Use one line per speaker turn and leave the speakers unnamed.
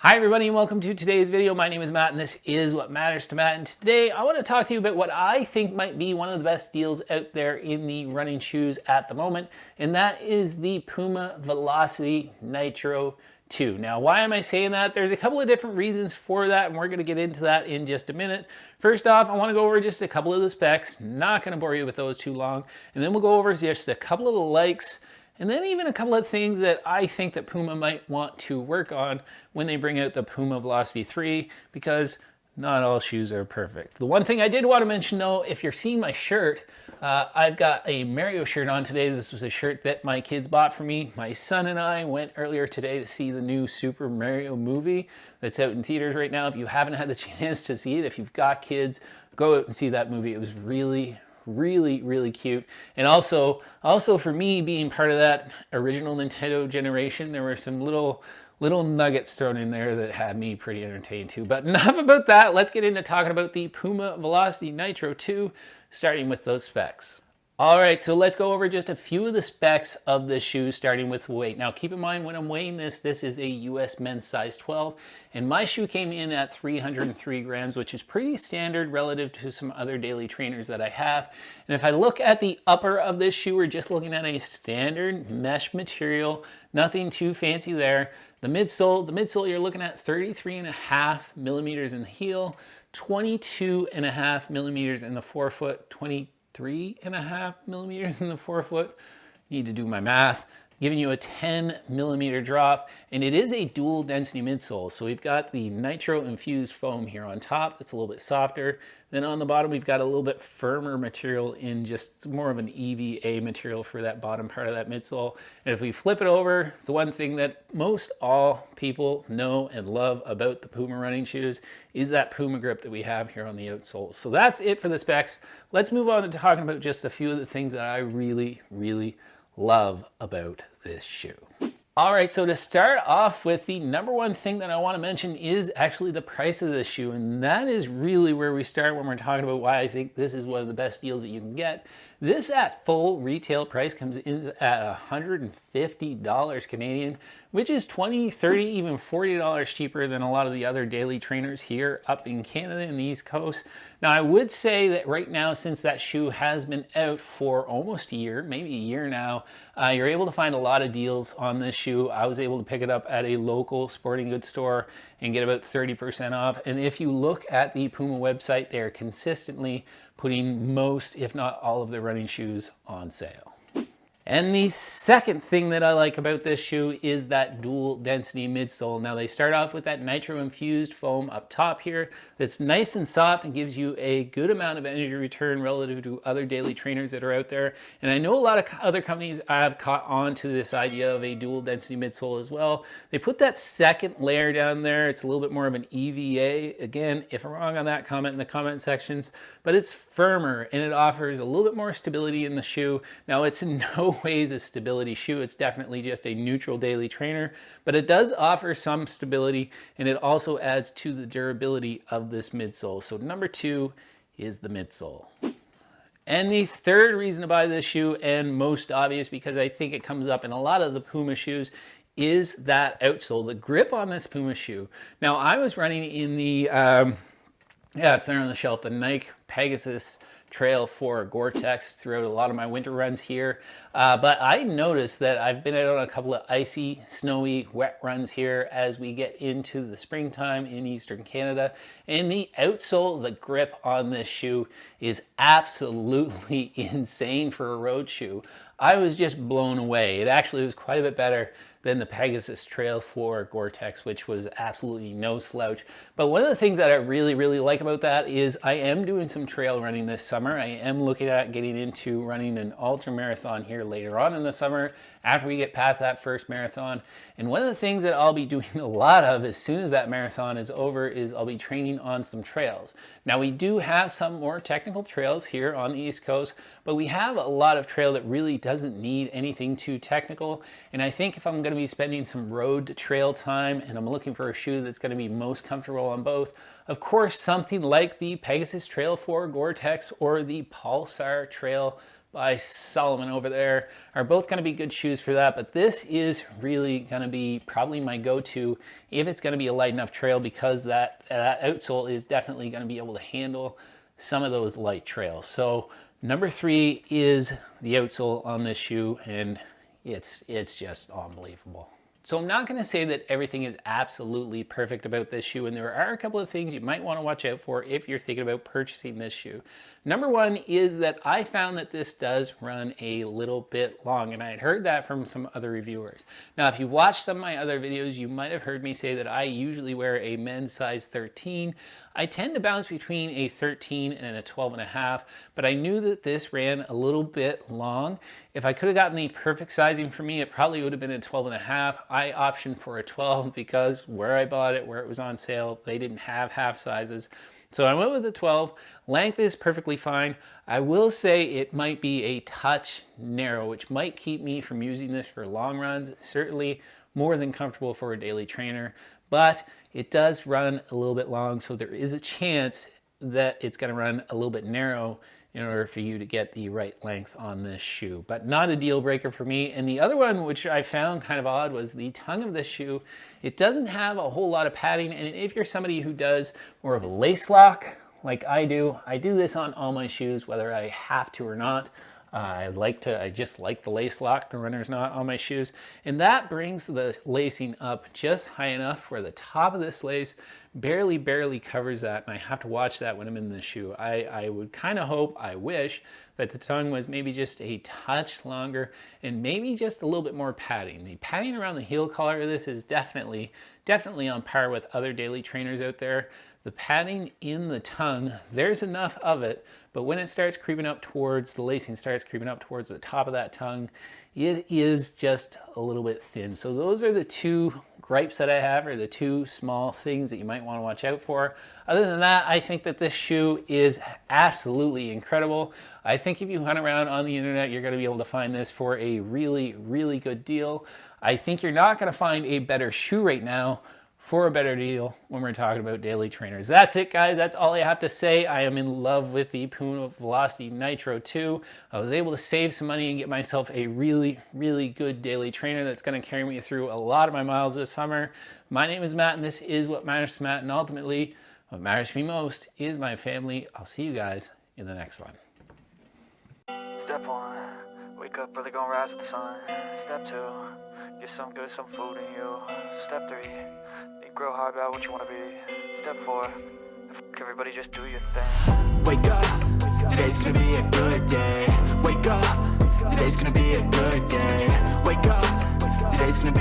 Hi everybody and welcome to today's video. My name is Matt and this is What Matters to Matt. And today I want to talk to you about what I think might be one of the best deals out there in the running shoes at the moment. And that is the Puma Velocity Nitro 2. Now, why am I saying that? There's a couple of different reasons for that and we're going to get into that in just a minute. First off, I want to go over just a couple of the specs. Not going to bore you with those too long. And then we'll go over just a couple of the likes. And then even a couple of things that I think that Puma might want to work on when they bring out the Puma Velocity 3, because not all shoes are perfect. The one thing I did want to mention though, if you're seeing my shirt, I've got a Mario shirt on today. This was a shirt that my kids bought for me. My son and I went earlier today to see the new Super Mario movie that's out in theaters right now. If you haven't had the chance to see it, if you've got kids, go out and see that movie. It was really cute. And also for me, being part of that original Nintendo generation, there were some little nuggets thrown in there that had me pretty entertained too. But enough about that. Let's get into talking about the Puma Velocity Nitro 2, starting with those specs. All right, so let's go over just a few of the specs of this shoe, starting with weight. Now, keep in mind when I'm weighing this, this is a US men's size 12, and my shoe came in at 303 grams, which is pretty standard relative to some other daily trainers that I have. And if I look at the upper of this shoe, we're just looking at a standard mesh material, nothing too fancy there. The midsole, you're looking at 33.5 millimeters in the heel, 22.5 millimeters in the forefoot, 3.5 millimeters in the forefoot. Need to do my math. Giving you a 10 millimeter drop, and it is a dual density midsole. So we've got the nitro infused foam here on top. It's a little bit softer. Then on the bottom, we've got a little bit firmer material in just more of an EVA material for that bottom part of that midsole. And if we flip it over, the one thing that most all people know and love about the Puma running shoes is that Puma grip that we have here on the outsole. So that's it for the specs. Let's move on to talking about just a few of the things that I really love about this shoe. All right, so to start off with, the number one thing that I want to mention is actually the price of this shoe, and that is really where we start when we're talking about why I think this is one of the best deals that you can get. This at full retail price comes in at $150 Canadian, which is $20, $30, even $40 cheaper than a lot of the other daily trainers here up in Canada and the East Coast. Now, I would say that right now, since that shoe has been out for almost a year, maybe a year now, you're able to find a lot of deals on this shoe. I was able to pick it up at a local sporting goods store and get about 30% off. And if you look at the Puma website, they're consistently putting most, if not all, of the running shoes on sale. And the second thing that I like about this shoe is that dual density midsole. Now, they start off with that nitro infused foam up top here that's nice and soft and gives you a good amount of energy return relative to other daily trainers that are out there. And I know a lot of other companies have caught on to this idea of a dual density midsole as well. They put that second layer down there. It's a little bit more of an EVA. Again, if I'm wrong on that, comment in the comment sections, but it's firmer and it offers a little bit more stability in the shoe. Now, it's in no ways a stability shoe. It's definitely just a neutral daily trainer, but it does offer some stability, and it also adds to the durability of this midsole. So number two is the midsole. And the third reason to buy this shoe, and most obvious because I think it comes up in a lot of the Puma shoes, is that outsole, the grip on this Puma shoe. Now, I was running in the, it's there on the shelf, the Nike Pegasus Trail 4 Gore-Tex throughout a lot of my winter runs here. But I noticed that I've been out on a couple of icy, snowy, wet runs here as we get into the springtime in Eastern Canada. And the outsole, the grip on this shoe is absolutely insane for a road shoe. I was just blown away. It actually was quite a bit better than the Pegasus Trail 4 Gore-Tex, which was absolutely no slouch. But one of the things that I really like about that is I am doing some trail running this summer. I am looking at getting into running an ultra marathon here later on in the summer after we get past that first marathon. And one of the things that I'll be doing a lot of as soon as that marathon is over is I'll be training on some trails. Now, we do have some more technical trails here on the East Coast, but we have a lot of trail that really doesn't need anything too technical. And I think if I'm going to be spending some road to trail time and I'm looking for a shoe that's going to be most comfortable on both, of course, something like the Pegasus Trail 4 Gore-Tex or the Pulsar Trail by Solomon over there are both going to be good shoes for that, but this is really going to be probably my go-to if it's going to be a light enough trail, because that outsole is definitely going to be able to handle some of those light trails. So number 3 is the outsole on this shoe, and it's just unbelievable. So I'm not going to say that everything is absolutely perfect about this shoe, and there are a couple of things you might want to watch out for if you're thinking about purchasing this shoe. Number 1 is that I found that this does run a little bit long, and I had heard that from some other reviewers. Now, if you watched some of my other videos, you might have heard me say that I usually wear a men's size 13. I tend to bounce between a 13 and a 12.5, but I knew that this ran a little bit long. If I could have gotten the perfect sizing for me, it probably would have been a 12.5. I optioned for a 12 because where I bought it, where it was on sale, they didn't have half sizes. So I went with the 12. Length is perfectly fine. I will say it might be a touch narrow, which might keep me from using this for long runs. Certainly more than comfortable for a daily trainer, but it does run a little bit long, so there is a chance that it's going to run a little bit narrow in order for you to get the right length on this shoe, but not a deal breaker for me. And the other one, which I found kind of odd, was the tongue of this shoe. It doesn't have a whole lot of padding, and if you're somebody who does more of a lace lock like I do this on all my shoes, whether I have to or not. I just like the lace lock, the runner's knot on my shoes, and that brings the lacing up just high enough where the top of this lace barely covers that, and I have to watch that when I'm in the shoe. I would kind of hope, I wish, that the tongue was maybe just a touch longer and maybe just a little bit more padding. The padding around the heel collar of this is definitely on par with other daily trainers out there. The padding in the tongue, there's enough of it, but when it starts creeping up towards, the lacing starts creeping up towards the top of that tongue, it is just a little bit thin. So those are the two gripes that I have, or the two small things that you might want to watch out for. Other than that, I think that this shoe is absolutely incredible. I think if you hunt around on the internet, you're going to be able to find this for a really good deal. I think you're not going to find a better shoe right now for a better deal when we're talking about daily trainers. That's it, guys. That's all I have to say. I am in love with the Puma Velocity Nitro 2. I was able to save some money and get myself a really good daily trainer that's going to carry me through a lot of my miles this summer. My name is Matt, and this is What Matters to Matt, and ultimately, what matters to me most is my family. I'll see you guys in the next one.
Step 1, wake up early, gonna rise with the sun. Step 2, get some food in you. Step 3, think real hard about what you wanna be. Step 4, everybody just do your thing.
Wake up, today's gonna be a good day. Wake up, today's gonna be a good day. Wake up, today's gonna be